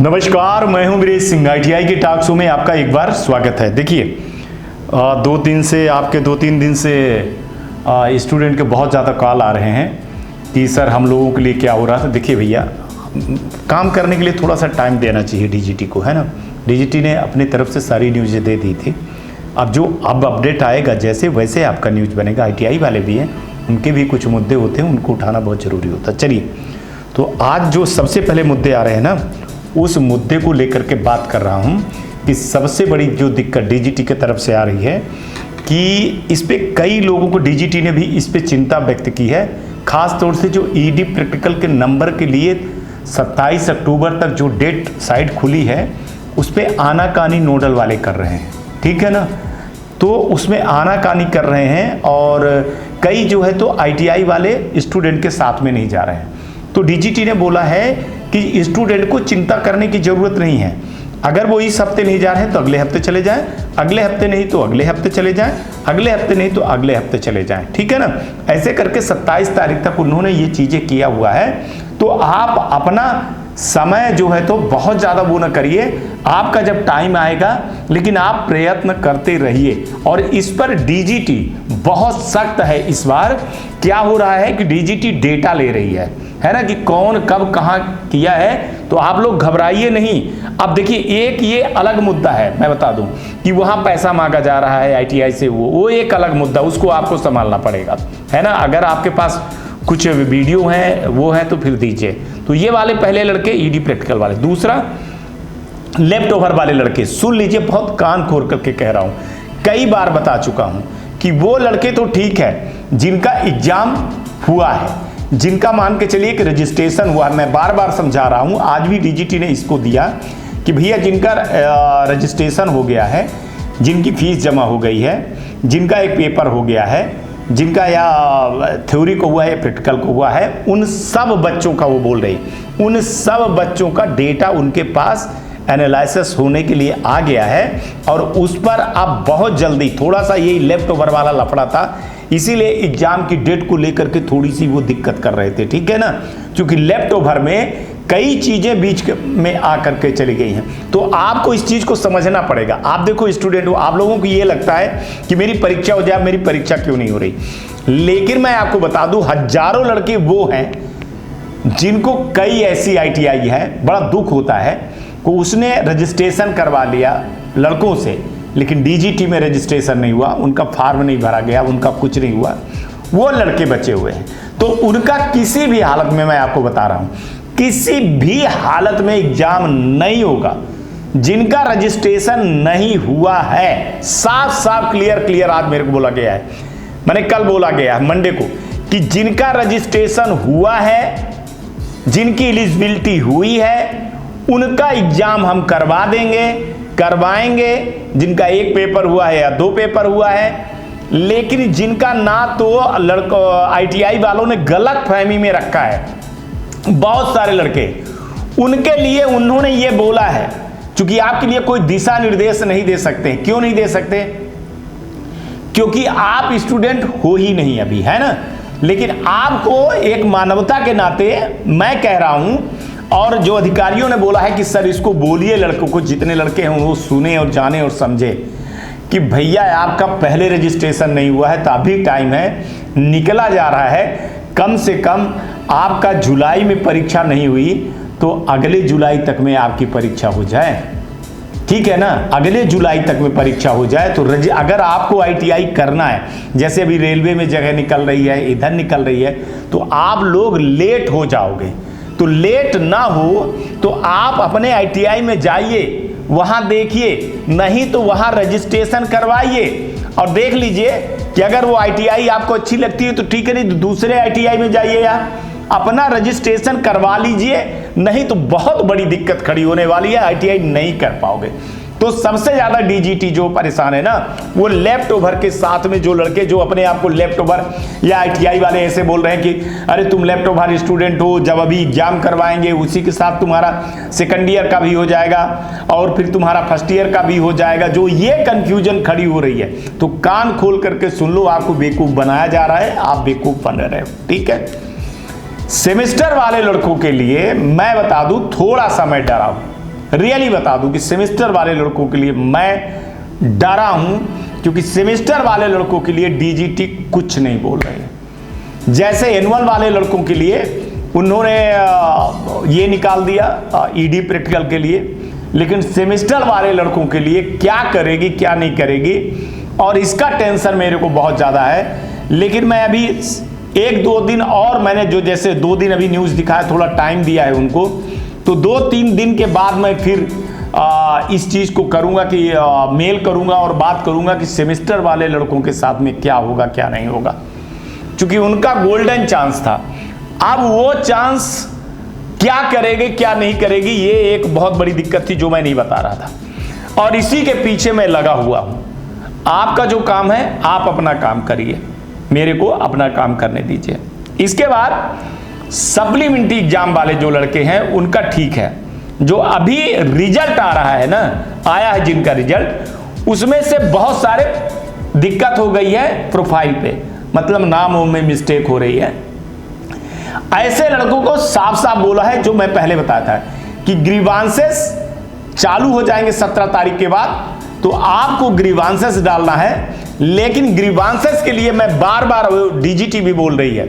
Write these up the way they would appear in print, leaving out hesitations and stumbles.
नमस्कार, मैं हूं वीरेश सिंह। ITI के टॉक शो में आपका एक बार स्वागत है। देखिए, दो तीन दिन से स्टूडेंट के बहुत ज़्यादा कॉल आ रहे हैं कि सर हम लोगों के लिए क्या हो रहा था। देखिए भैया, काम करने के लिए थोड़ा सा टाइम देना चाहिए DGT को, है ना। DGT ने अपनी तरफ से सारी न्यूज़ दे दी थी। अब अपडेट आएगा जैसे वैसे आपका न्यूज़ बनेगा। ITI वाले भी हैं, उनके भी कुछ मुद्दे होते हैं, उनको उठाना बहुत ज़रूरी होता है। चलिए, तो आज जो सबसे पहले मुद्दे आ रहे हैं ना, उस मुद्दे को लेकर के बात कर रहा हूं कि सबसे बड़ी जो दिक्कत DGT की तरफ से आ रही है कि इस पे कई लोगों को DGT ने भी इस पे चिंता व्यक्त की है। खास तौर से जो ED प्रैक्टिकल के नंबर के लिए 27 अक्टूबर तक जो डेट साइट खुली है, उस पे आनाकानी नोडल वाले कर रहे हैं, ठीक है ना। तो उसमें आनाकानी कर रहे हैं और कई जो है तो ITI वाले स्टूडेंट के साथ में नहीं जा रहे हैं। तो DGT ने बोला है कि स्टूडेंट को चिंता करने की ज़रूरत नहीं है। अगर वो इस हफ्ते नहीं जा रहे हैं तो अगले हफ्ते चले जाएं, अगले हफ्ते नहीं तो अगले हफ्ते चले जाएं, अगले हफ्ते नहीं तो अगले हफ्ते चले जाएं, ठीक है ना। ऐसे करके 27 तारीख तक उन्होंने ये चीज़ें किया हुआ है। तो आप अपना समय जो है तो बहुत ज़्यादा वो न करिए, आपका जब टाइम आएगा, लेकिन आप प्रयत्न करते रहिए। और इस पर DGT बहुत सख्त है इस बार। क्या हो रहा है कि DGT डेटा ले रही है ना, कि कौन कब कहाँ किया है। तो आप लोग घबराइए नहीं। अब देखिए, एक ये अलग मुद्दा है, मैं बता दूं कि वहाँ पैसा मांगा जा रहा है ITI से, वो एक अलग मुद्दा, उसको आपको संभालना पड़ेगा, है ना। अगर आपके पास कुछ वीडियो हैं वो है तो फिर दीजिए। तो ये वाले पहले लड़के ED प्रैक्टिकल वाले। दूसरा, लेफ्ट ओवर वाले लड़के, सुन लीजिए, बहुत कान खोल करके कह रहा हूँ, कई बार बता चुका हूँ कि वो लड़के तो ठीक है जिनका एग्जाम हुआ है, जिनका मान के चलिए कि रजिस्ट्रेशन हुआ। मैं बार बार समझा रहा हूँ, आज भी DGT ने इसको दिया कि भैया जिनका रजिस्ट्रेशन हो गया है, जिनकी फीस जमा हो गई है, जिनका एक पेपर हो गया है, जिनका या थ्योरी को हुआ है या प्रैक्टिकल को हुआ है, उन सब बच्चों का, वो बोल रही, उन सब बच्चों का डेटा उनके पास एनालिसिस होने के लिए आ गया है। और उस पर अब बहुत जल्दी, थोड़ा सा ये लेफ्ट ओवर वाला लफड़ा था, इसीलिए एग्जाम की डेट को लेकर के थोड़ी सी वो दिक्कत कर रहे थे, ठीक है ना। क्योंकि लेफ्ट ओवर में कई चीजें बीच में आकर के चली गई हैं। तो आपको इस चीज को समझना पड़ेगा। आप देखो स्टूडेंट हो, आप लोगों को ये लगता है कि मेरी परीक्षा हो जाए, मेरी परीक्षा क्यों नहीं हो रही। लेकिन मैं आपको बता दूं, हजारों लड़के वो हैं जिनको कई ऐसी ITI है, बड़ा दुख होता है कि उसने रजिस्ट्रेशन करवा लिया लड़कों से, लेकिन DGT में रजिस्ट्रेशन नहीं हुआ, उनका फॉर्म नहीं भरा गया, उनका कुछ नहीं हुआ, वो लड़के बचे हुए हैं। तो उनका किसी भी हालत में, मैं आपको बता रहा हूं, किसी भी हालत में एग्जाम नहीं होगा। जिनका रजिस्ट्रेशन नहीं हुआ है, साफ साफ क्लियर आज मेरे को बोला गया है, मैंने कल बोला गया है मंडे को, कि जिनका रजिस्ट्रेशन हुआ है, जिनकी एलिजिबिलिटी हुई है, उनका एग्जाम हम करवा देंगे, करवाएंगे। जिनका एक पेपर हुआ है या 2 पेपर हुआ है, लेकिन जिनका ना तो लड़कों ITI वालों ने गलत फहमी में रखा है, बहुत सारे लड़के, उनके लिए उन्होंने ये बोला है, क्योंकि आपके लिए कोई दिशा निर्देश नहीं दे सकते। क्यों नहीं दे सकते? क्योंकि आप स्टूडेंट हो ही नहीं अभी, है ना। लेकिन आपको एक मानवता के नाते मैं कह रहा हूं, और जो अधिकारियों ने बोला है कि सर इसको बोलिए लड़कों को, जितने लड़के हैं वो सुने और जाने और समझे कि भैया आपका पहले रजिस्ट्रेशन नहीं हुआ है तो अभी टाइम है, निकला जा रहा है। कम से कम आपका जुलाई में परीक्षा नहीं हुई तो अगले जुलाई तक में आपकी परीक्षा हो जाए, ठीक है ना। अगले जुलाई तक में परीक्षा हो जाए तो अगर आपको ITI करना है, जैसे अभी रेलवे में जगह निकल रही है, इधर निकल रही है, तो आप लोग लेट हो जाओगे। तो लेट ना हो तो आप अपने ITI में जाइए, वहां देखिए, नहीं तो वहां रजिस्ट्रेशन करवाइए और देख लीजिए कि अगर वो ITI आपको अच्छी लगती है तो ठीक है, नहीं तो दूसरे ITI में जाइए या अपना रजिस्ट्रेशन करवा लीजिए। नहीं तो बहुत बड़ी दिक्कत खड़ी होने वाली है, ITI नहीं कर पाओगे। तो सबसे ज्यादा DGT जो परेशान है ना, वो लेफ्ट ओवर के साथ में जो लड़के जो अपने आप को लेफ्ट ओवर या ITI वाले ऐसे बोल रहे हैं कि अरे तुम लेफ्ट ओवर स्टूडेंट हो, जब अभी एग्जाम करवाएंगे उसी के साथ तुम्हारा सेकंड ईयर का भी हो जाएगा और फिर तुम्हारा फर्स्ट ईयर का भी हो जाएगा, जो ये कंफ्यूजन खड़ी हो रही है। तो कान खोल करके सुन लो, आपको बेवकूफ बनाया जा रहा है, आप बेवकूफ बन रहे हो, ठीक है। सेमेस्टर वाले लड़कों के लिए मैं बता दूं, थोड़ा सा मैं डरा हूं, रियली बता दूं कि सेमेस्टर वाले लड़कों के लिए मैं डरा हूं, क्योंकि सेमेस्टर वाले लड़कों के लिए डीजीटी कुछ नहीं बोल रहे हैं। जैसे एनुअल वाले लड़कों के लिए उन्होंने ये निकाल दिया ईडी प्रैक्टिकल के लिए, लेकिन सेमेस्टर वाले लड़कों के लिए क्या करेगी क्या नहीं करेगी, और इसका टेंशन मेरे को बहुत ज़्यादा है। लेकिन मैं अभी 1-2 दिन और मैंने जो जैसे 2 दिन अभी न्यूज़ दिखाया, थोड़ा टाइम दिया है उनको, तो 2-3 दिन के बाद मैं फिर इस चीज़ को करूँगा कि मेल करूँगा और बात करूँगा कि सेमेस्टर वाले लड़कों के साथ में क्या होगा क्या नहीं होगा, क्योंकि उनका गोल्डन चांस था। अब वो चांस क्या करेगी क्या नहीं करेगी, ये एक बहुत बड़ी दिक्कत थी जो मैं नहीं बता रहा था, और इसी के पीछे मैं लगा हुआ हूँ। आपका जो काम है आप अपना काम करिए, मेरे को अपना काम करने दीजिए। इसके बाद सप्लीमेंट्री एग्जाम वाले जो लड़के हैं उनका ठीक है, जो अभी रिजल्ट आ रहा है ना, आया है जिनका रिजल्ट, उसमें से बहुत सारे दिक्कत हो गई है प्रोफाइल पे, मतलब नामों में मिस्टेक हो रही है। ऐसे लड़कों को साफ साफ बोला है, जो मैं पहले बताया था कि ग्रीवांसेस चालू हो जाएंगे 17 तारीख के बाद, तो आपको ग्रीवांसेस डालना है। लेकिन ग्रीवांसेस के लिए मैं बार बार, डीजीटी भी बोल रही है,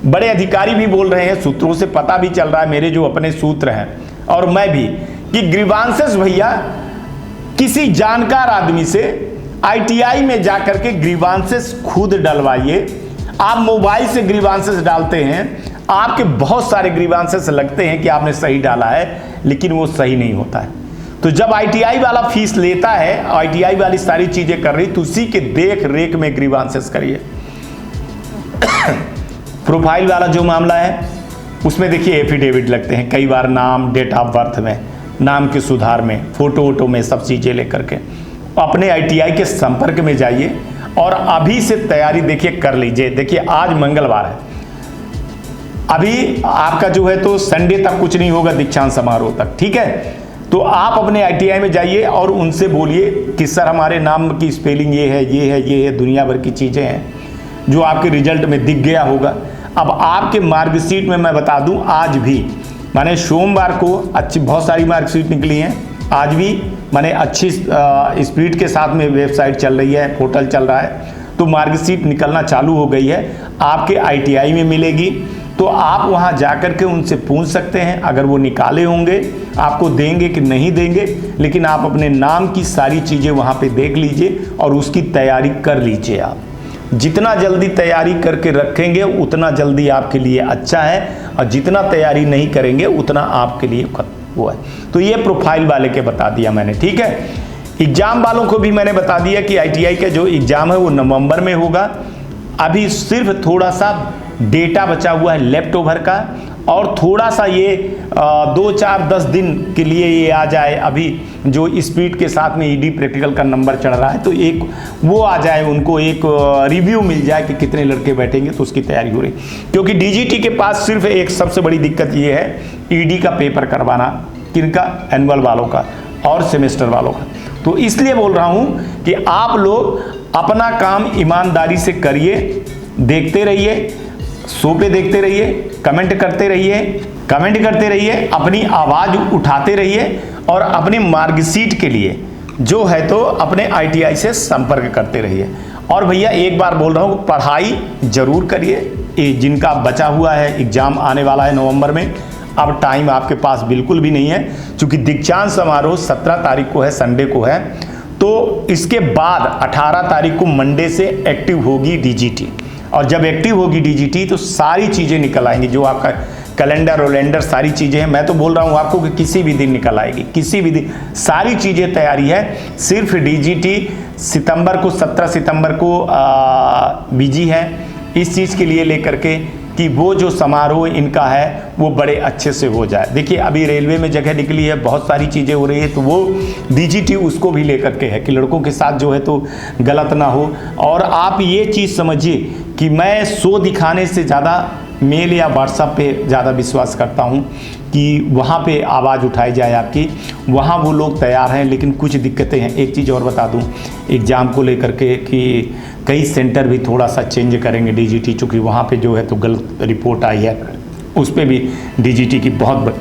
बड़े अधिकारी भी बोल रहे हैं, सूत्रों से पता भी चल रहा है, मेरे जो अपने सूत्र हैं और मैं भी, कि ग्रीवांसेस भैया किसी जानकार आदमी से आईटीआई में जाकर के ग्रीवांसेस खुद डलवाइए। आप मोबाइल से ग्रीवांसेस डालते हैं, आपके बहुत सारे ग्रीवांसेस लगते हैं कि आपने सही डाला है, लेकिन वो सही नहीं होता है। तो जब आईटीआई वाला फीस लेता है, आईटीआई वाली सारी चीजें कर रही, तो उसी के देख रेख में ग्रीवांसेस करिए। प्रोफाइल वाला जो मामला है उसमें देखिए एफिडेविट लगते हैं कई बार, नाम, डेट ऑफ बर्थ में, नाम के सुधार में, फोटो वोटो में, सब चीजें लेकर के अपने आईटीआई के संपर्क में जाइए और अभी से तैयारी देखिए कर लीजिए। देखिए आज मंगलवार है, अभी आपका जो है तो संडे तक कुछ नहीं होगा, दीक्षांत समारोह तक, ठीक है। तो आप अपने आईटीआई में जाइए और उनसे बोलिए कि सर हमारे नाम की स्पेलिंग ये है, ये है, ये है, दुनिया भर की चीज़ें हैं जो आपके रिजल्ट में दिख गया होगा। अब आपके मार्कशीट में मैं बता दूं, आज भी माने सोमवार को अच्छी बहुत सारी मार्कशीट निकली हैं, आज भी माने अच्छी स्पीड के साथ में वेबसाइट चल रही है, पोर्टल चल रहा है, तो मार्कशीट निकलना चालू हो गई है, आपके आईटीआई में मिलेगी। तो आप वहां जाकर के उनसे पूछ सकते हैं, अगर वो निकाले होंगे आपको देंगे कि नहीं देंगे, लेकिन आप अपने नाम की सारी चीज़ें वहां पे देख लीजिए और उसकी तैयारी कर लीजिए। आप जितना जल्दी तैयारी करके रखेंगे उतना जल्दी आपके लिए अच्छा है, और जितना तैयारी नहीं करेंगे उतना आपके लिए वो है। तो ये प्रोफाइल वाले के बता दिया मैंने, ठीक है। एग्जाम वालों को भी मैंने बता दिया कि आईटीआई का जो एग्जाम है वो नवंबर में होगा। अभी सिर्फ थोड़ा सा डेटा बचा हुआ है लेफ्ट ओवर का, और थोड़ा सा ये 2-4-10 दिन के लिए ये आ जाए, अभी जो स्पीड के साथ में ईडी प्रैक्टिकल का नंबर चढ़ रहा है, तो एक वो आ जाए, उनको एक रिव्यू मिल जाए कि कितने लड़के बैठेंगे, तो उसकी तैयारी हो रही। क्योंकि डीजीटी के पास सिर्फ एक सबसे बड़ी दिक्कत ये है ईडी का पेपर करवाना, किनका, एनुअल वालों का और सेमेस्टर वालों का। तो इसलिए बोल रहा हूँ कि आप लोग अपना काम ईमानदारी से करिए, देखते रहिए, शो पे देखते रहिए, कमेंट करते रहिए, अपनी आवाज़ उठाते रहिए, और अपनी मार्कशीट के लिए जो है तो अपने आईटीआई से संपर्क करते रहिए। और भैया एक बार बोल रहा हूँ, पढ़ाई जरूर करिए। जिनका बचा हुआ है एग्जाम आने वाला है नवंबर में, अब टाइम आपके पास बिल्कुल भी नहीं है, क्योंकि दीक्षांत समारोह 17 तारीख को है, संडे को है। तो इसके बाद 18 तारीख को मंडे से एक्टिव होगी डीजीटी, और जब एक्टिव होगी डीजीटी तो सारी चीज़ें निकल आएंगी, जो आपका कैलेंडर वलेंडर सारी चीज़ें हैं। मैं तो बोल रहा हूँ आपको कि किसी भी दिन निकल आएगी, किसी भी दिन सारी चीज़ें तैयारी है। सिर्फ डीजीटी सितंबर को, 17 सितंबर को बिजी है इस चीज़ के लिए लेकर के कि वो जो समारोह इनका है वो बड़े अच्छे से हो जाए। देखिए अभी रेलवे में जगह निकली है, बहुत सारी चीज़ें हो रही है, तो वो डीजीटी उसको भी लेकर के है कि लड़कों के साथ जो है तो गलत ना हो। और आप ये चीज़ समझिए कि मैं शो दिखाने से ज़्यादा मेल या व्हाट्सएप पे ज़्यादा विश्वास करता हूँ कि वहाँ पे आवाज़ उठाई जाए आपकी, वहाँ वो लोग तैयार हैं। लेकिन कुछ दिक्कतें हैं। एक चीज़ और बता दूँ एग्ज़ाम को लेकर के कि कई सेंटर भी थोड़ा सा चेंज करेंगे डीजीटी, चूँकि वहाँ पे जो है तो गलत रिपोर्ट आई है, उस पर भी डीजीटी की बहुत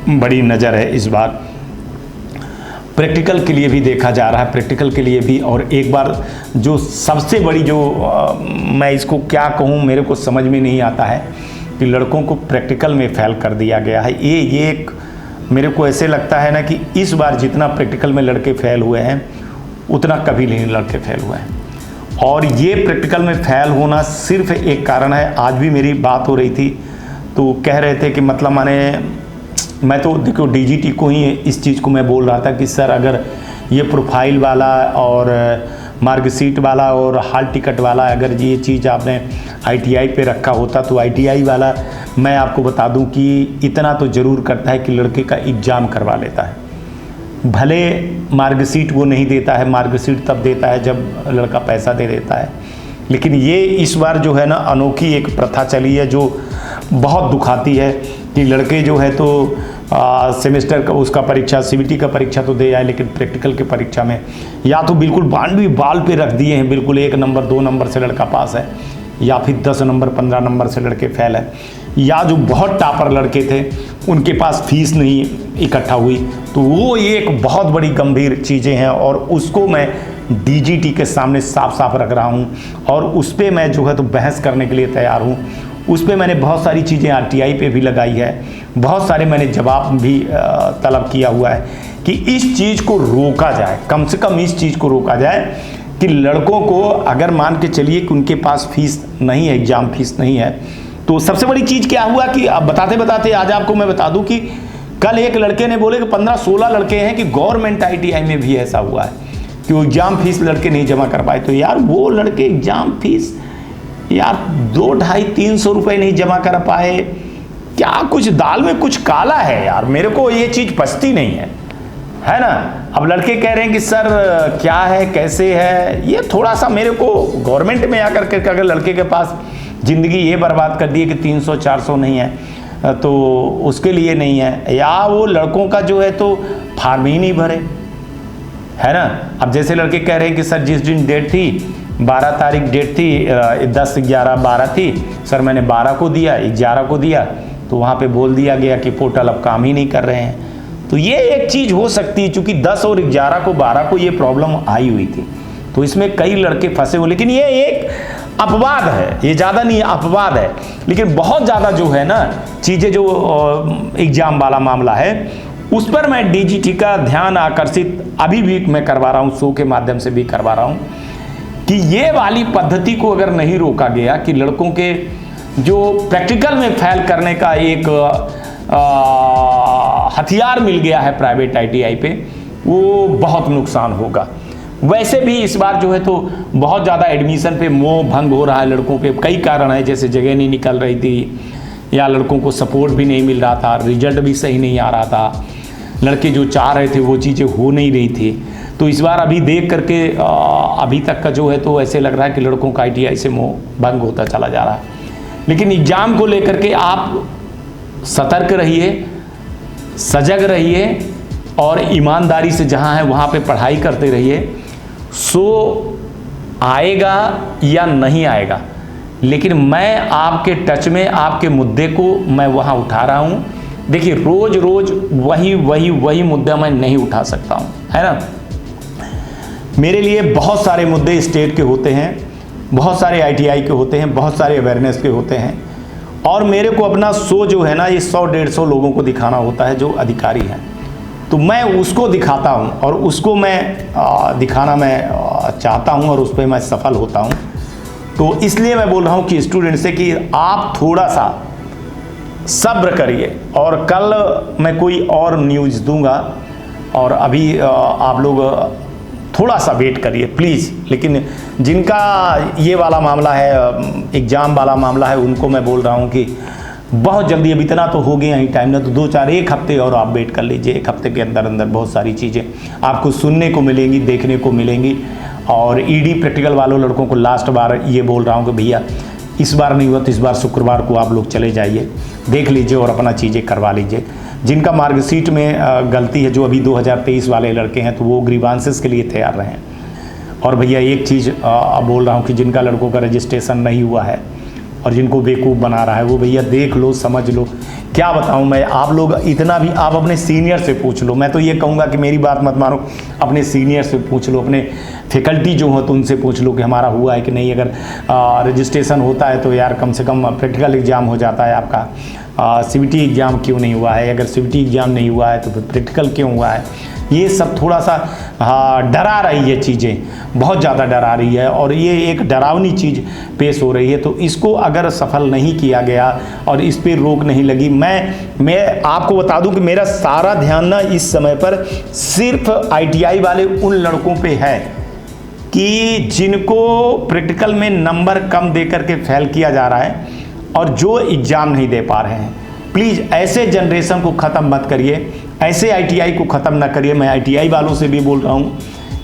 बड़ी नज़र है इस बार। प्रैक्टिकल के लिए भी देखा जा रहा है, प्रैक्टिकल के लिए भी। और एक बार जो सबसे बड़ी जो मैं इसको क्या कहूँ, मेरे को समझ में नहीं आता है कि लड़कों को प्रैक्टिकल में फेल कर दिया गया है। ये एक मेरे को ऐसे लगता है ना कि इस बार जितना प्रैक्टिकल में लड़के फेल हुए हैं उतना कभी नहीं लड़के फेल हुए हैं। और ये प्रैक्टिकल में फेल होना सिर्फ एक कारण है। आज भी मेरी बात हो रही थी तो कह रहे थे कि मतलब मैं तो देखो डीजीटी को ही इस चीज़ को मैं बोल रहा था कि सर अगर ये प्रोफाइल वाला और मार्कशीट वाला और हॉल टिकट वाला अगर ये चीज़ आपने आईटीआई पे रखा होता तो आईटीआई वाला मैं आपको बता दूं कि इतना तो ज़रूर करता है कि लड़के का एग्ज़ाम करवा लेता है। भले मार्कशीट वो नहीं देता है, मार्कशीट तब देता है जब लड़का पैसा दे देता है, लेकिन ये इस बार जो है ना अनोखी एक प्रथा चली है जो बहुत दुखाती है कि लड़के जो है तो सेमेस्टर का उसका परीक्षा सीबीटी का परीक्षा तो दे आए, लेकिन प्रैक्टिकल के परीक्षा में या तो बिल्कुल बानवी बाल पे रख दिए हैं, बिल्कुल 1 नंबर 2 नंबर से लड़का पास है, या फिर 10 नंबर 15 नंबर से लड़के फेल है, या जो बहुत टॉपर लड़के थे उनके पास फीस नहीं इकट्ठा हुई। तो वो एक बहुत बड़ी गंभीर चीज़ें हैं और उसको मैं डीजीटी के सामने साफ साफ रख रहा हूँ और उस पर मैं जो है तो बहस करने के लिए तैयार हूँ। उस पर मैंने बहुत सारी चीज़ें आरटीआई पे भी लगाई है, बहुत सारे मैंने जवाब भी तलब किया हुआ है कि इस चीज़ को रोका जाए, कम से कम इस चीज़ को रोका जाए कि लड़कों को अगर मान के चलिए कि उनके पास फीस नहीं है, एग्ज़ाम फीस नहीं है, तो सबसे बड़ी चीज़ क्या हुआ कि अब बताते बताते आज आपको मैं बता दूं कि कल एक लड़के ने बोले कि 15-16 लड़के हैं कि गवर्नमेंट आईटीआई में भी ऐसा हुआ है कि वो एग्ज़ाम फीस लड़के नहीं जमा कर पाए। तो यार वो लड़के एग्ज़ाम फीस यार 200-250-300 रुपये नहीं जमा कर पाए, क्या कुछ दाल में कुछ काला है यार, मेरे को ये चीज़ पचती नहीं है ना। अब लड़के कह रहे हैं कि सर क्या है कैसे है, ये थोड़ा सा मेरे को गवर्नमेंट में आकर के अगर लड़के के पास ज़िंदगी ये बर्बाद कर दी है कि 300-400 नहीं है तो उसके लिए नहीं है, या वो लड़कों का जो है तो फार्म ही नहीं भरे, है ना। अब जैसे लड़के कह रहे हैं कि सर जिस दिन डेट थी 12 तारीख डेट थी, 10, 11, 12 थी, सर मैंने 12 को दिया, 11 को दिया, तो वहाँ पे बोल दिया गया कि पोर्टल अब काम ही नहीं कर रहे हैं। तो ये एक चीज़ हो सकती है, चूँकि 10 और 11 को 12 को ये प्रॉब्लम आई हुई थी, तो इसमें कई लड़के फंसे हुए। लेकिन ये एक अपवाद है, ये ज़्यादा नहीं अपवाद है, लेकिन बहुत ज़्यादा जो है ना चीज़ें जो एग्ज़ाम वाला मामला है उस पर मैं डीजीटी का ध्यान आकर्षित अभी भी मैं करवा रहा हूँ, शो के माध्यम से भी करवा रहा हूँ कि ये वाली पद्धति को अगर नहीं रोका गया कि लड़कों के जो प्रैक्टिकल में फेल करने का एक हथियार मिल गया है प्राइवेट आईटीआई पे, वो बहुत नुकसान होगा। वैसे भी इस बार जो है तो बहुत ज़्यादा एडमिशन पे मोह भंग हो रहा है लड़कों पे, कई कारण है, जैसे जगह नहीं निकल रही थी या लड़कों को सपोर्ट भी नहीं मिल रहा था, रिजल्ट भी सही नहीं आ रहा था, लड़के जो चाह रहे थे वो चीज़ें हो नहीं रही थी। तो इस बार अभी देख करके अभी तक का जो है तो ऐसे लग रहा है कि लड़कों का आईटीआई से मोह भंग होता चला जा रहा है। लेकिन एग्ज़ाम को लेकर के आप सतर्क रहिए, सजग रहिए और ईमानदारी से जहाँ है वहाँ पे पढ़ाई करते रहिए। सो आएगा या नहीं आएगा, लेकिन मैं आपके टच में आपके मुद्दे को मैं वहाँ उठा रहा हूँ। देखिए रोज रोज वही मुद्दा मैं नहीं उठा सकता हूँ, है ना। मेरे लिए बहुत सारे मुद्दे स्टेट के होते हैं, बहुत सारे आईटीआई के होते हैं, बहुत सारे अवेयरनेस के होते हैं, और मेरे को अपना शो जो है ना ये 100-150 लोगों को दिखाना होता है जो अधिकारी हैं, तो मैं उसको दिखाता हूं और उसको मैं दिखाना मैं चाहता हूं और उस पर मैं सफल होता हूं। तो इसलिए मैं बोल रहा हूं कि स्टूडेंट से कि आप थोड़ा सा सब्र करिए और कल मैं कोई और न्यूज़ दूंगा, और अभी आप लोग थोड़ा सा वेट करिए प्लीज़। लेकिन जिनका ये वाला मामला है, एग्ज़ाम वाला मामला है, उनको मैं बोल रहा हूँ कि बहुत जल्दी, अब इतना तो हो गया ही टाइम ना, तो 1 हफ्ते और आप वेट कर लीजिए। 1 हफ्ते के अंदर अंदर बहुत सारी चीज़ें आपको सुनने को मिलेंगी, देखने को मिलेंगी। और ईडी प्रैक्टिकल वालों लड़कों को लास्ट बार ये बोल रहा हूँ कि भैया इस बार नहीं हुआ तो इस बार शुक्रवार को आप लोग चले जाइए, देख लीजिए और अपना चीज़ें करवा लीजिए। जिनका मार्कशीट में गलती है, जो अभी 2023 वाले लड़के हैं, तो वो ग्रीवांसेस के लिए तैयार रहें। और भैया एक चीज़ बोल रहा हूँ कि जिनका लड़कों का रजिस्ट्रेशन नहीं हुआ है और जिनको बेवकूफ़ बना रहा है वो भैया देख लो, समझ लो। क्या बताऊं मैं, आप लोग इतना भी, आप अपने सीनियर से पूछ लो। मैं तो ये कहूँगा कि मेरी बात मत मानो, अपने सीनियर से पूछ लो, अपने फैकल्टी जो हो तो उनसे पूछ लो कि हमारा हुआ है कि नहीं। अगर रजिस्ट्रेशन होता है तो यार कम से कम प्रैक्टिकल एग्ज़ाम हो जाता है आपका, CBT एग्ज़ाम क्यों नहीं हुआ है? अगर CBT एग्ज़ाम नहीं हुआ है तो फिर प्रैक्टिकल क्यों हुआ है? ये सब थोड़ा सा डरा रही है, चीज़ें बहुत ज़्यादा डरा रही है और ये एक डरावनी चीज़ पेश हो रही है। तो इसको अगर सफल नहीं किया गया और इस पे रोक नहीं लगी, मैं आपको बता दूं कि मेरा सारा ध्यान ना इस समय पर सिर्फ ITI वाले उन लड़कों पे है कि जिनको प्रैक्टिकल में नंबर कम दे करके फेल किया जा रहा है और जो एग्ज़ाम नहीं दे पा रहे हैं। प्लीज़ ऐसे जनरेशन को ख़त्म मत करिए, ऐसे ITI को ख़त्म ना करिए। मैं ITI वालों से भी बोल रहा हूँ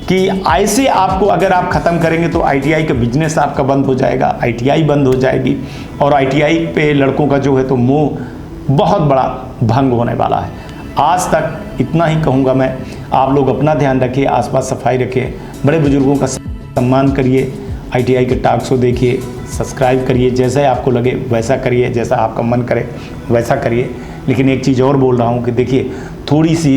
कि ऐसे आपको अगर आप ख़त्म करेंगे तो ITI का बिजनेस आपका बंद हो जाएगा, ITI बंद हो जाएगी और ITI पे लड़कों का जो है तो मोह बहुत बड़ा भंग होने वाला है। आज तक इतना ही कहूँगा मैं, आप लोग अपना ध्यान रखिए, आसपास सफाई रखिए, बड़े बुजुर्गों का सम्मान करिए, ITI के टॉक्स को देखिए, सब्सक्राइब करिए, जैसा आपको लगे वैसा करिए, जैसा आपका मन करे वैसा करिए। लेकिन एक चीज़ और बोल रहा हूँ कि देखिए थोड़ी सी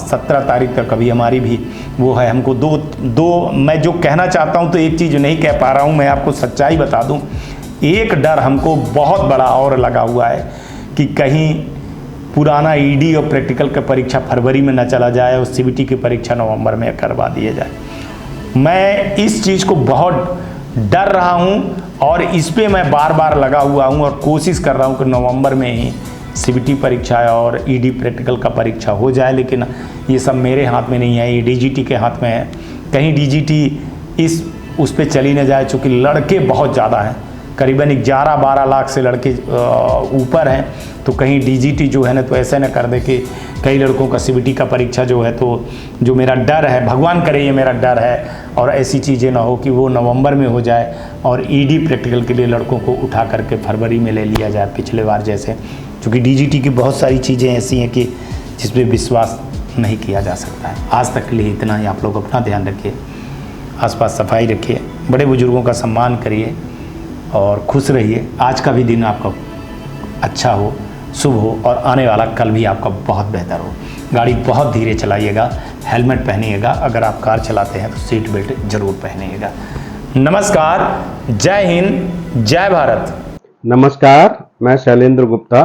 17 तारीख तक अभी हमारी भी वो है, हमको दो मैं जो कहना चाहता हूँ तो एक चीज़ नहीं कह पा रहा हूँ। मैं आपको सच्चाई बता दूँ, एक डर हमको बहुत बड़ा और लगा हुआ है कि कहीं पुराना ED और प्रैक्टिकल का परीक्षा फरवरी में न चला जाए और CBT की परीक्षा नवंबर में करवा दिया जाए। मैं इस चीज़ को बहुत डर रहा हूँ और इस पे मैं बार बार लगा हुआ हूँ और कोशिश कर रहा हूँ कि नवंबर में ही CBT परीक्षा और ED प्रैक्टिकल का परीक्षा हो जाए। लेकिन ये सब मेरे हाथ में नहीं है, ये DGT के हाथ में है। कहीं DGT उस पर चली न जाए, चूँकि लड़के बहुत ज़्यादा हैं, करीबन 11-12 लाख से लड़के ऊपर हैं। तो कहीं DGT जो है ना तो ऐसे न कर दे कि कई लड़कों का CBT का परीक्षा जो है तो जो मेरा डर है, भगवान करे ये मेरा डर है, और ऐसी चीज़ें ना हो कि वो नवंबर में हो जाए और ED प्रैक्टिकल के लिए लड़कों को उठा करके फरवरी में ले लिया जाए पिछले बार जैसे। क्योंकि DGT की बहुत सारी चीज़ें ऐसी हैं कि जिस पर विश्वास नहीं किया जा सकता है। आज तक के लिए इतना ही। आप लोग अपना ध्यान रखिए, आसपास सफाई रखिए, बड़े बुजुर्गों का सम्मान करिए और खुश रहिए। आज का भी दिन आपका अच्छा हो, शुभ हो और आने वाला कल भी आपका बहुत बेहतर हो। गाड़ी बहुत धीरे चलाइएगा, हेलमेट पहनिएगा, अगर आप कार चलाते हैं तो सीट बेल्ट जरूर पहनिएगा। नमस्कार, जय हिंद, जय भारत। नमस्कार, मैं Shailendra Gupta,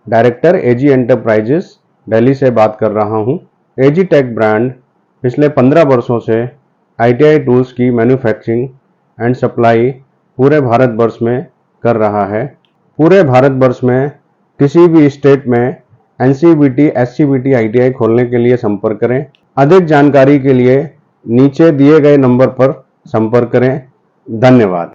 director AG enterprises Delhi से बात कर रहा हूं। AG टेक ब्रांड पिछले 15 वर्षों से ITI टूल्स की मैन्युफैक्चरिंग एंड सप्लाई पूरे भारतवर्ष में कर रहा है। पूरे भारतवर्ष में किसी भी स्टेट में NCVT, SCVT ITI खोलने के लिए संपर्क करें। अधिक जानकारी के लिए नीचे दिए गए नंबर पर संपर्क करें। धन्यवाद।